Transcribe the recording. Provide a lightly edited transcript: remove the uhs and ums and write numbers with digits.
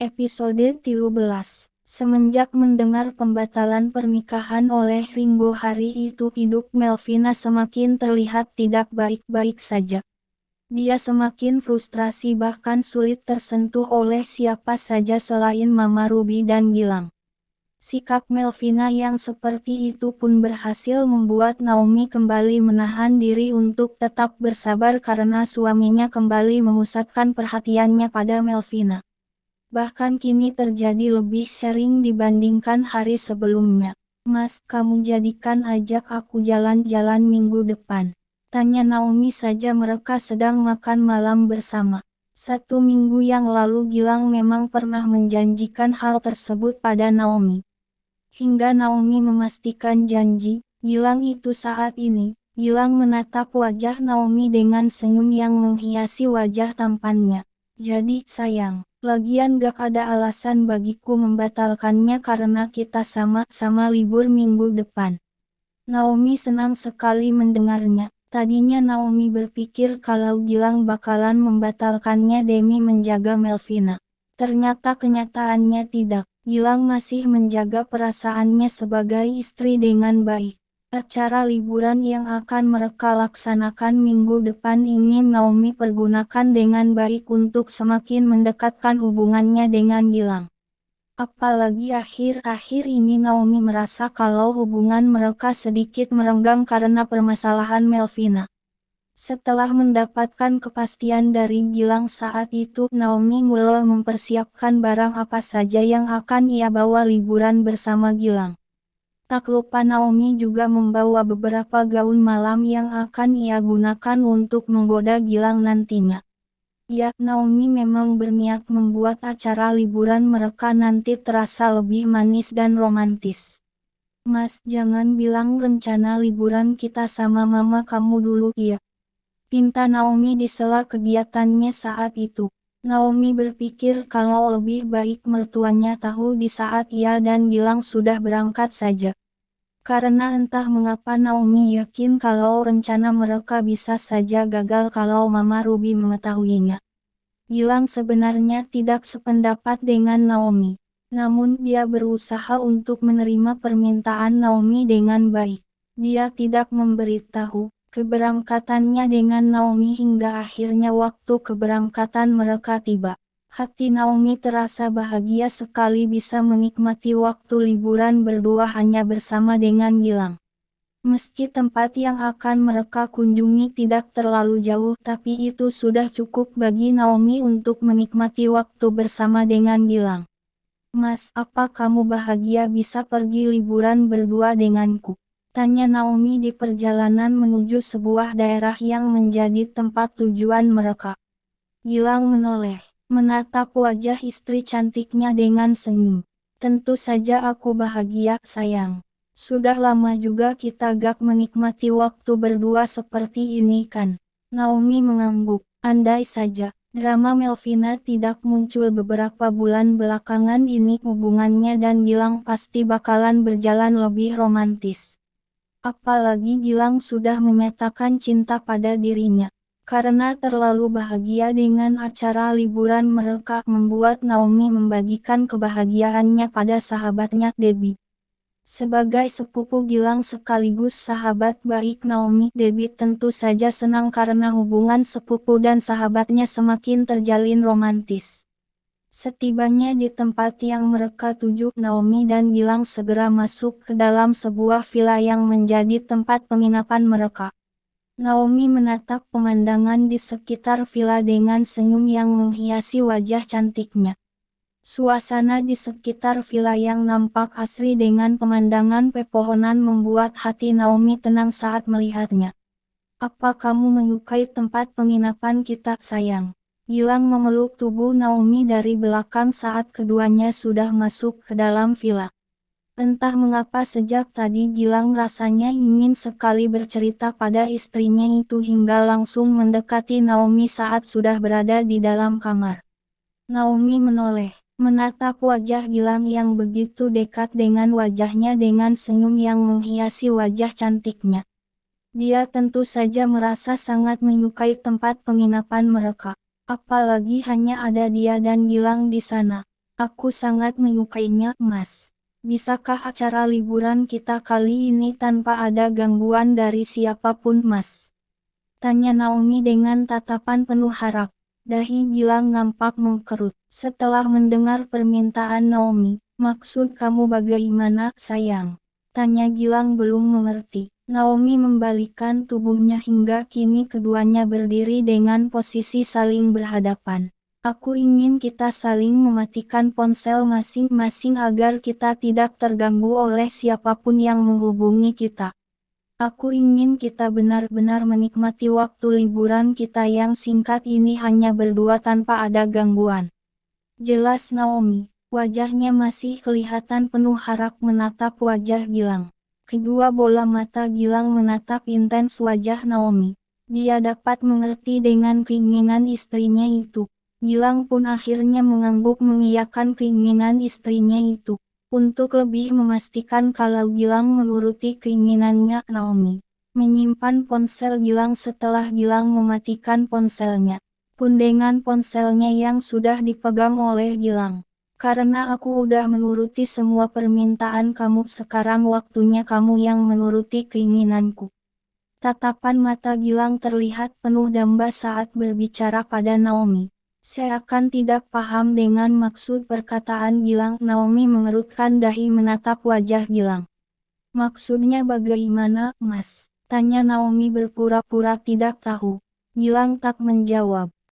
Episode 13. Semenjak mendengar pembatalan pernikahan oleh Ringo hari itu hidup Melvina semakin terlihat tidak baik-baik saja. Dia semakin frustrasi bahkan sulit tersentuh oleh siapa saja selain Mama Ruby dan Gilang. Sikap Melvina yang seperti itu pun berhasil membuat Naomi kembali menahan diri untuk tetap bersabar karena suaminya kembali memusatkan perhatiannya pada Melvina. Bahkan kini terjadi lebih sering dibandingkan hari sebelumnya. Mas, kamu jadikan ajak aku jalan-jalan minggu depan. Tanya Naomi saja mereka sedang makan malam bersama. 1 minggu yang lalu Gilang memang pernah menjanjikan hal tersebut pada Naomi. Hingga Naomi memastikan janji, Gilang itu saat ini. Gilang menatap wajah Naomi dengan senyum yang menghiasi wajah tampannya. Jadi sayang, lagian gak ada alasan bagiku membatalkannya karena kita sama-sama libur minggu depan. Naomi senang sekali mendengarnya. Tadinya Naomi berpikir kalau Gilang bakalan membatalkannya demi menjaga Melvina. Ternyata kenyataannya tidak. Gilang masih menjaga perasaannya sebagai istri dengan baik. Acara liburan yang akan mereka laksanakan minggu depan ini Naomi pergunakan dengan baik untuk semakin mendekatkan hubungannya dengan Gilang. Apalagi akhir-akhir ini Naomi merasa kalau hubungan mereka sedikit merenggang karena permasalahan Melvina. Setelah mendapatkan kepastian dari Gilang saat itu Naomi mulai mempersiapkan barang apa saja yang akan ia bawa liburan bersama Gilang. Tak lupa Naomi juga membawa beberapa gaun malam yang akan ia gunakan untuk menggoda Gilang nantinya. Ya, Naomi memang berniat membuat acara liburan mereka nanti terasa lebih manis dan romantis. Mas, jangan bilang rencana liburan kita sama mama kamu dulu ya. Pinta Naomi di sela kegiatannya saat itu. Naomi berpikir kalau lebih baik mertuanya tahu di saat ia dan Gilang sudah berangkat saja. Karena entah mengapa Naomi yakin kalau rencana mereka bisa saja gagal kalau Mama Ruby mengetahuinya. Gilang sebenarnya tidak sependapat dengan Naomi. Namun dia berusaha untuk menerima permintaan Naomi dengan baik. Dia tidak memberitahu keberangkatannya dengan Naomi hingga akhirnya waktu keberangkatan mereka tiba. Hati Naomi terasa bahagia sekali bisa menikmati waktu liburan berdua hanya bersama dengan Gilang. Meski tempat yang akan mereka kunjungi tidak terlalu jauh tapi itu sudah cukup bagi Naomi untuk menikmati waktu bersama dengan Gilang. Mas, apa kamu bahagia bisa pergi liburan berdua denganku? Tanya Naomi di perjalanan menuju sebuah daerah yang menjadi tempat tujuan mereka. Gilang menoleh, menatap wajah istri cantiknya dengan senyum. Tentu saja aku bahagia, sayang. Sudah lama juga kita gak menikmati waktu berdua seperti ini kan? Naomi mengangguk. Andai saja, drama Melvina tidak muncul beberapa bulan belakangan ini hubungannya dan Gilang pasti bakalan berjalan lebih romantis. Apalagi Gilang sudah menyatakan cinta pada dirinya. Karena terlalu bahagia dengan acara liburan mereka membuat Naomi membagikan kebahagiaannya pada sahabatnya Debbie. Sebagai sepupu Gilang sekaligus sahabat baik Naomi, Debbie tentu saja senang karena hubungan sepupu dan sahabatnya semakin terjalin romantis. Setibanya di tempat yang mereka tuju, Naomi dan Gilang segera masuk ke dalam sebuah villa yang menjadi tempat penginapan mereka. Naomi menatap pemandangan di sekitar villa dengan senyum yang menghiasi wajah cantiknya. Suasana di sekitar villa yang nampak asri dengan pemandangan pepohonan membuat hati Naomi tenang saat melihatnya. Apa kamu menyukai tempat penginapan kita, sayang? Gilang memeluk tubuh Naomi dari belakang saat keduanya sudah masuk ke dalam villa. Entah mengapa sejak tadi Gilang rasanya ingin sekali bercerita pada istrinya itu hingga langsung mendekati Naomi saat sudah berada di dalam kamar. Naomi menoleh, menatap wajah Gilang yang begitu dekat dengan wajahnya dengan senyum yang menghiasi wajah cantiknya. Dia tentu saja merasa sangat menyukai tempat penginapan mereka. Apalagi hanya ada dia dan Gilang di sana. Aku sangat menyukainya, Mas. Bisakah acara liburan kita kali ini tanpa ada gangguan dari siapapun, Mas? Tanya Naomi dengan tatapan penuh harap. Dahi Gilang nampak mengkerut. Setelah mendengar permintaan Naomi, maksud kamu bagaimana, sayang? Tanya Gilang belum mengerti. Naomi membalikkan tubuhnya hingga kini keduanya berdiri dengan posisi saling berhadapan. Aku ingin kita saling mematikan ponsel masing-masing agar kita tidak terganggu oleh siapapun yang menghubungi kita. Aku ingin kita benar-benar menikmati waktu liburan kita yang singkat ini hanya berdua tanpa ada gangguan. Jelas Naomi, wajahnya masih kelihatan penuh harap menatap wajah Gilang. Kedua bola mata Gilang menatap intens wajah Naomi. Dia dapat mengerti dengan keinginan istrinya itu. Gilang pun akhirnya mengangguk mengiyakan keinginan istrinya itu. Untuk lebih memastikan kalau Gilang menuruti keinginannya, Naomi menyimpan ponsel Gilang setelah Gilang mematikan ponselnya. Pun dengan ponselnya yang sudah dipegang oleh Gilang. Karena aku udah menuruti semua permintaan kamu, sekarang waktunya kamu yang menuruti keinginanku. Tatapan mata Gilang terlihat penuh damba saat berbicara pada Naomi. Seakan tidak paham dengan maksud perkataan Gilang. Naomi mengerutkan dahi menatap wajah Gilang. Maksudnya bagaimana, Mas? Tanya Naomi berpura-pura tidak tahu. Gilang tak menjawab.